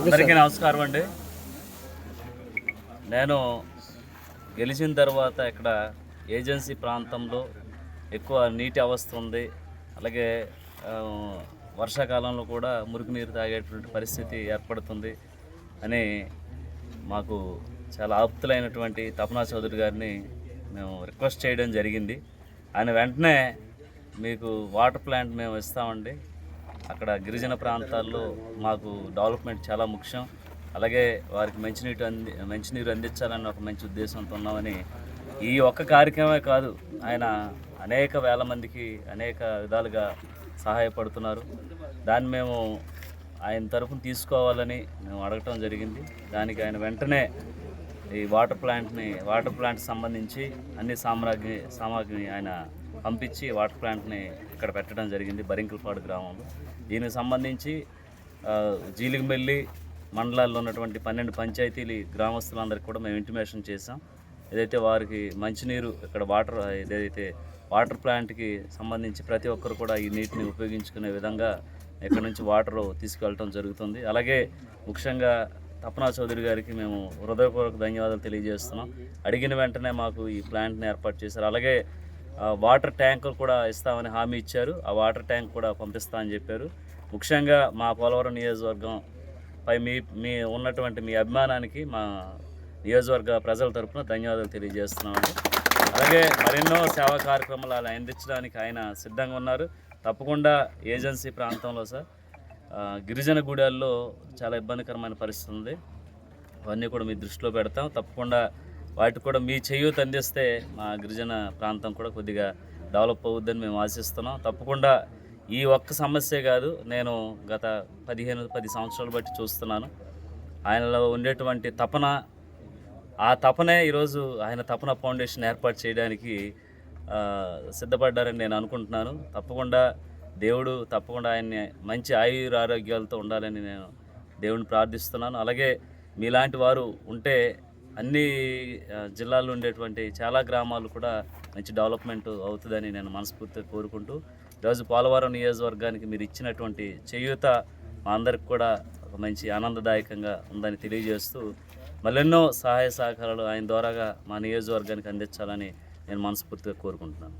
అందరికీ నమస్కారం అండి. నేను గెలిచిన తర్వాత ఇక్కడ ఏజెన్సీ ప్రాంతంలో ఎక్కువ నీటి అవస్థ ఉంది. అలాగే వర్షాకాలంలో కూడా మురికి నీరు తాగేటువంటి పరిస్థితి ఏర్పడుతుంది అని మాకు చాలా ఆప్తులైనటువంటి తపనా చౌదరి గారిని మేము రిక్వెస్ట్ చేయడం జరిగింది. ఆయన వెంటనే మీకు వాటర్ ప్లాంట్ మేము ఇస్తామండి, అక్కడ గిరిజన ప్రాంతాల్లో మాకు డెవలప్మెంట్ చాలా ముఖ్యం, అలాగే వారికి మంచినీరు అందించాలని ఒక మంచి ఉద్దేశంతో ఉన్నామని ఈ ఒక్క కార్యక్రమమే కాదు, ఆయన అనేక వేల మందికి అనేక విధాలుగా సహాయపడుతున్నారు. దాన్ని మేము ఆయన తరఫున తీసుకోవాలని మేము అడగటం జరిగింది. దానికి ఆయన వెంటనే ఈ వాటర్ ప్లాంట్ సంబంధించి అన్ని సామాగ్రిని ఆయన పంపించి వాటర్ ప్లాంట్ని ఇక్కడ పెట్టడం జరిగింది బరింకలపాడు గ్రామంలో. దీనికి సంబంధించి జీలిగిమెల్లి మండలాల్లో ఉన్నటువంటి 12 పంచాయతీలు గ్రామస్తులందరికీ కూడా మేము ఇంటిమేషన్ చేసాం. ఏదైతే వారికి మంచినీరు ఇక్కడ వాటర్ ప్లాంట్కి సంబంధించి ప్రతి ఒక్కరు కూడా ఈ నీటిని ఉపయోగించుకునే విధంగా ఇక్కడ నుంచి వాటర్ తీసుకెళ్ళటం జరుగుతుంది. అలాగే ముఖ్యంగా తపనా చౌదరి గారికి మేము హృదయపూర్వక ధన్యవాదాలు తెలియజేస్తున్నాం. అడిగిన వెంటనే మాకు ఈ ప్లాంట్ని ఏర్పాటు చేశారు. అలాగే వాటర్ ట్యాంకులు కూడా ఇస్తామని హామీ ఇచ్చారు. ఆ వాటర్ ట్యాంక్ కూడా పంపిస్తామని చెప్పారు. ముఖ్యంగా మా పోలవరం నియోజకవర్గంపై మీ ఉన్నటువంటి మీ అభిమానానికి మా నియోజకవర్గ ప్రజల తరఫున ధన్యవాదాలు తెలియజేస్తున్నామండి. అలాగే మరెన్నో సేవా కార్యక్రమాలు అలా అందించడానికి ఆయన సిద్ధంగా ఉన్నారు. తప్పకుండా ఏజెన్సీ ప్రాంతంలో సార్ గిరిజన గూడాల్లో చాలా ఇబ్బందికరమైన పరిస్థితి ఉంది. అవన్నీ కూడా మీ దృష్టిలో పెడతాం. తప్పకుండా వాటికి కూడా మీ చేయూత అందిస్తే మా గిరిజన ప్రాంతం కూడా కొద్దిగా డెవలప్ అవుద్దని మేము ఆశిస్తున్నాం. తప్పకుండా ఈ ఒక్క సమస్యే కాదు, నేను గత 10 సంవత్సరాలు బట్టి చూస్తున్నాను ఆయనలో ఉండేటువంటి తపన. ఆ తపనే ఈరోజు ఆయన తపన ఫౌండేషన్ ఏర్పాటు చేయడానికి సిద్ధపడ్డారని నేను అనుకుంటున్నాను. దేవుడు తప్పకుండా ఆయన్ని మంచి ఆరోగ్యాలతో ఉండాలని నేను దేవుడిని ప్రార్థిస్తున్నాను. అలాగే మీలాంటి వారు ఉంటే అన్ని జిల్లాల్లో ఉండేటువంటి చాలా గ్రామాలు కూడా మంచి డెవలప్మెంట్ అవుతుందని నేను మనస్ఫూర్తిగా కోరుకుంటూ, ఈరోజు పోలవరం నియోజకవర్గానికి మీరు ఇచ్చినటువంటి చేయూత మా అందరికి కూడా ఒక మంచి ఆనందదాయకంగా ఉందని తెలియజేస్తూ, మరెన్నో సహాయ సహకారాలు ఆయన ద్వారాగా మా నియోజకవర్గానికి అందించాలని నేను మనస్ఫూర్తిగా కోరుకుంటున్నాను.